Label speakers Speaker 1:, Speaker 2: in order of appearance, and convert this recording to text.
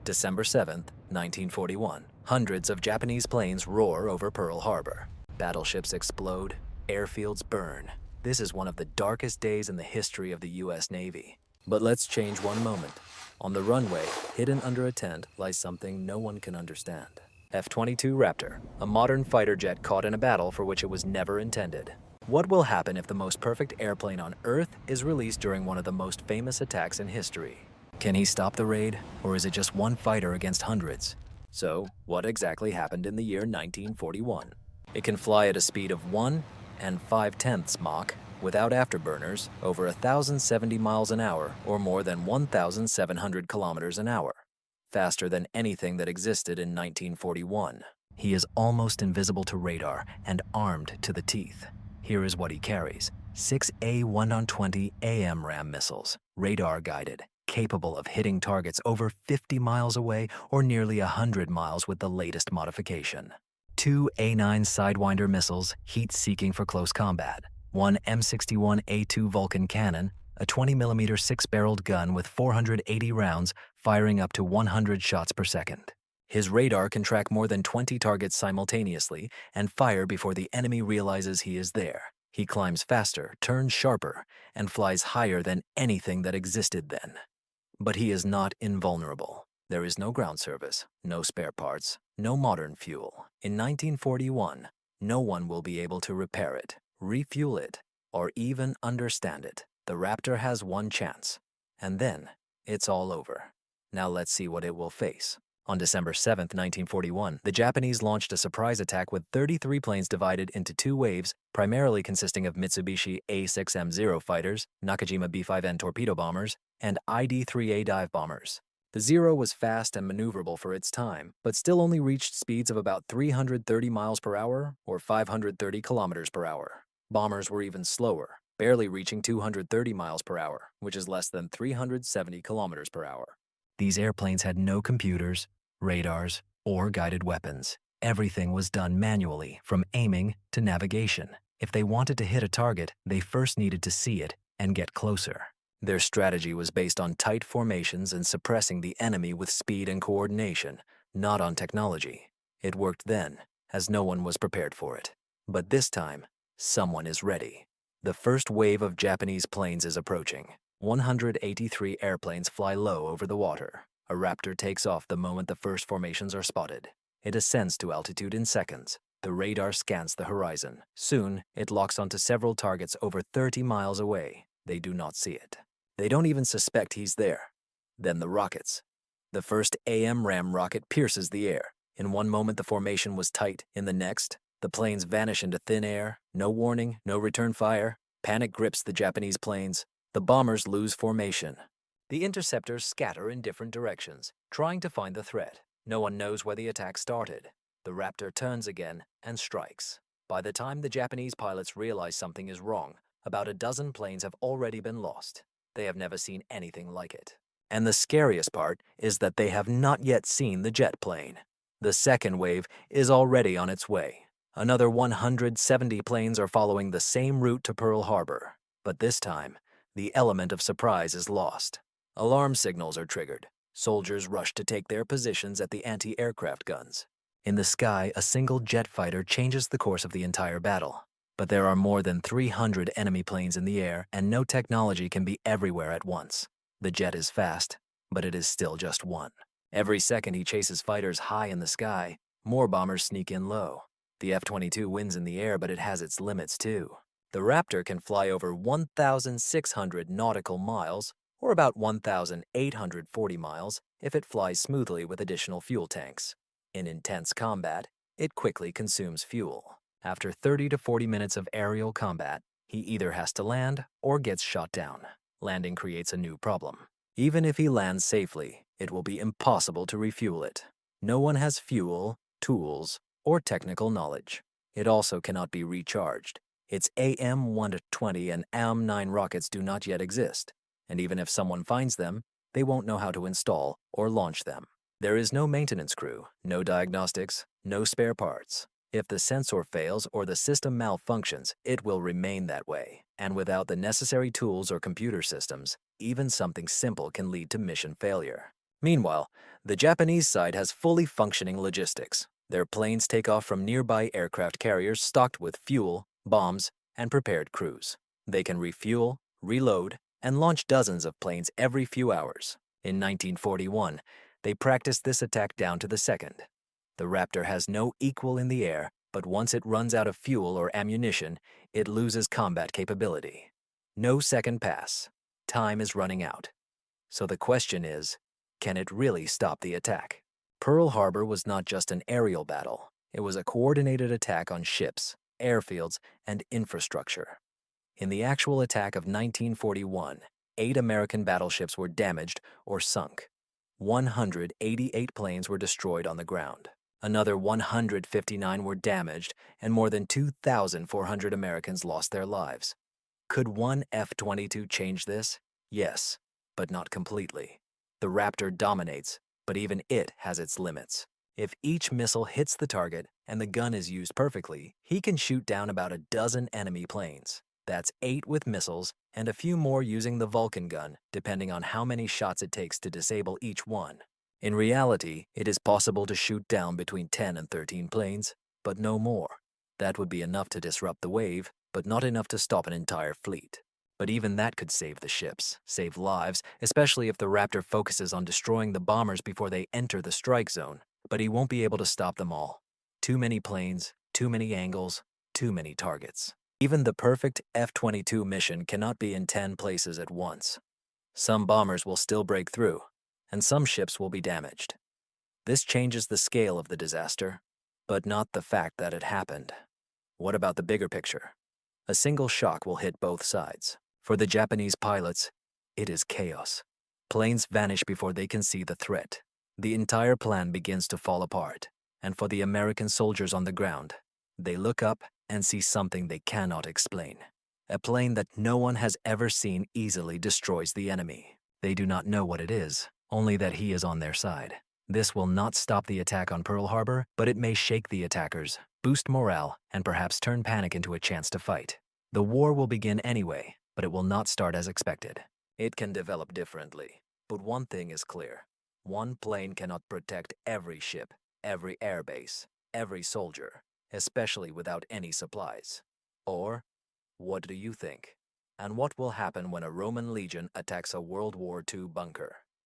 Speaker 1: December 7, 1941. Hundreds of Japanese planes roar over Pearl Harbor. Battleships explode, airfields burn. This is one of the darkest days in the history of the U.S. Navy. But let's change one moment. On the runway, hidden under a tent, lies something no one can understand. F-22 Raptor, a modern fighter jet caught in a battle for which it was never intended. What will happen if the most perfect airplane on Earth is released during one of the most famous attacks in history? Can he stop the raid, or is it just one fighter against hundreds? So, what exactly happened in the year 1941? It can fly at a speed of 1 5/10 Mach, without afterburners, over 1,070 miles an hour, or more than 1,700 kilometers an hour. Faster than anything that existed in 1941. He is almost invisible to radar and armed to the teeth. Here is what he carries: 6 A-120 AMRAAM missiles, radar-guided, capable of hitting targets over 50 miles away or nearly 100 miles with the latest modification. 2 A-9 Sidewinder missiles, heat-seeking for close combat. 1 M61A2 Vulcan cannon, a 20mm 6-barreled gun with 480 rounds firing up to 100 shots per second. His radar can track more than 20 targets simultaneously and fire before the enemy realizes he is there. He climbs faster, turns sharper, and flies higher than anything that existed then. But he is not invulnerable. There is no ground service, no spare parts, no modern fuel. In 1941, no one will be able to repair it, refuel it, or even understand it. The Raptor has one chance, and then it's all over. Now let's see what it will face. On December 7, 1941, the Japanese launched a surprise attack with 33 planes divided into two waves, primarily consisting of Mitsubishi A6M0 fighters, Nakajima B5N torpedo bombers, and ID-3A dive bombers. The Zero was fast and maneuverable for its time, but still only reached speeds of about 330 miles per hour or 530 kilometers per hour. Bombers were even slower, barely reaching 230 miles per hour, which is less than 370 kilometers per hour. These airplanes had no computers, radars, or guided weapons. Everything was done manually, from aiming to navigation. If they wanted to hit a target, they first needed to see it and get closer. Their strategy was based on tight formations and suppressing the enemy with speed and coordination, not on technology. It worked then, as no one was prepared for it. But this time, someone is ready. The first wave of Japanese planes is approaching. 183 airplanes fly low over the water. A Raptor takes off the moment the first formations are spotted. It ascends to altitude in seconds. The radar scans the horizon. Soon, it locks onto several targets over 30 miles away. They do not see it. They don't even suspect he's there. Then the rockets. The first AMRAAM rocket pierces the air. In one moment, the formation was tight. In the next, the planes vanish into thin air. No warning, no return fire. Panic grips the Japanese planes. The bombers lose formation. The interceptors scatter in different directions, trying to find the threat. No one knows where the attack started. The Raptor turns again and strikes. By the time the Japanese pilots realize something is wrong, about a dozen planes have already been lost. They have never seen anything like it. And the scariest part is that they have not yet seen the jet plane. The second wave is already on its way. Another 170 planes are following the same route to Pearl Harbor. But this time, the element of surprise is lost. Alarm signals are triggered. Soldiers rush to take their positions at the anti-aircraft guns. In the sky, a single jet fighter changes the course of the entire battle. But there are more than 300 enemy planes in the air, and no technology can be everywhere at once. The jet is fast, but it is still just one. Every second he chases fighters high in the sky, more bombers sneak in low. The F-22 wins in the air, but it has its limits too. The Raptor can fly over 1,600 nautical miles, or about 1,840 miles, if it flies smoothly with additional fuel tanks. In intense combat, it quickly consumes fuel. After 30 to 40 minutes of aerial combat, he either has to land or gets shot down. Landing creates a new problem. Even if he lands safely, it will be impossible to refuel it. No one has fuel, tools, or technical knowledge. It also cannot be recharged. Its AM-120 and AM-9 rockets do not yet exist, and even if someone finds them, they won't know how to install or launch them. There is no maintenance crew, no diagnostics, no spare parts. If the sensor fails or the system malfunctions, it will remain that way. And without the necessary tools or computer systems, even something simple can lead to mission failure. Meanwhile, the Japanese side has fully functioning logistics. Their planes take off from nearby aircraft carriers stocked with fuel, bombs, and prepared crews. They can refuel, reload, and launch dozens of planes every few hours. In 1941, they practiced this attack down to the second. The Raptor has no equal in the air, but once it runs out of fuel or ammunition, it loses combat capability. No second pass. Time is running out. So the question is, can it really stop the attack? Pearl Harbor was not just an aerial battle. It was a coordinated attack on ships, airfields, and infrastructure. In the actual attack of 1941, 8 American battleships were damaged or sunk. 188 planes were destroyed on the ground. Another 159 were damaged, and more than 2,400 Americans lost their lives. Could one F-22 change this? Yes, but not completely. The Raptor dominates, but even it has its limits. If each missile hits the target and the gun is used perfectly, he can shoot down about a dozen enemy planes. That's 8 with missiles and a few more using the Vulcan gun, depending on how many shots it takes to disable each one. In reality, it is possible to shoot down between 10 and 13 planes, but no more. That would be enough to disrupt the wave, but not enough to stop an entire fleet. But even that could save the ships, save lives, especially if the Raptor focuses on destroying the bombers before they enter the strike zone. But he won't be able to stop them all. Too many planes, too many angles, too many targets. Even the perfect F-22 mission cannot be in 10 places at once. Some bombers will still break through, and some ships will be damaged. This changes the scale of the disaster, but not the fact that it happened. What about the bigger picture? A single shock will hit both sides. For the Japanese pilots, it is chaos. Planes vanish before they can see the threat. The entire plan begins to fall apart. And for the American soldiers on the ground, they look up and see something they cannot explain. A plane that no one has ever seen easily destroys the enemy. They do not know what it is, only that he is on their side. This will not stop the attack on Pearl Harbor, but it may shake the attackers, boost morale, and perhaps turn panic into a chance to fight. The war will begin anyway, but it will not start as expected. It can develop differently, but one thing is clear. One plane cannot protect every ship, every airbase, every soldier, especially without any supplies. Or, what do you think? And what will happen when a Roman legion attacks a World War II bunker?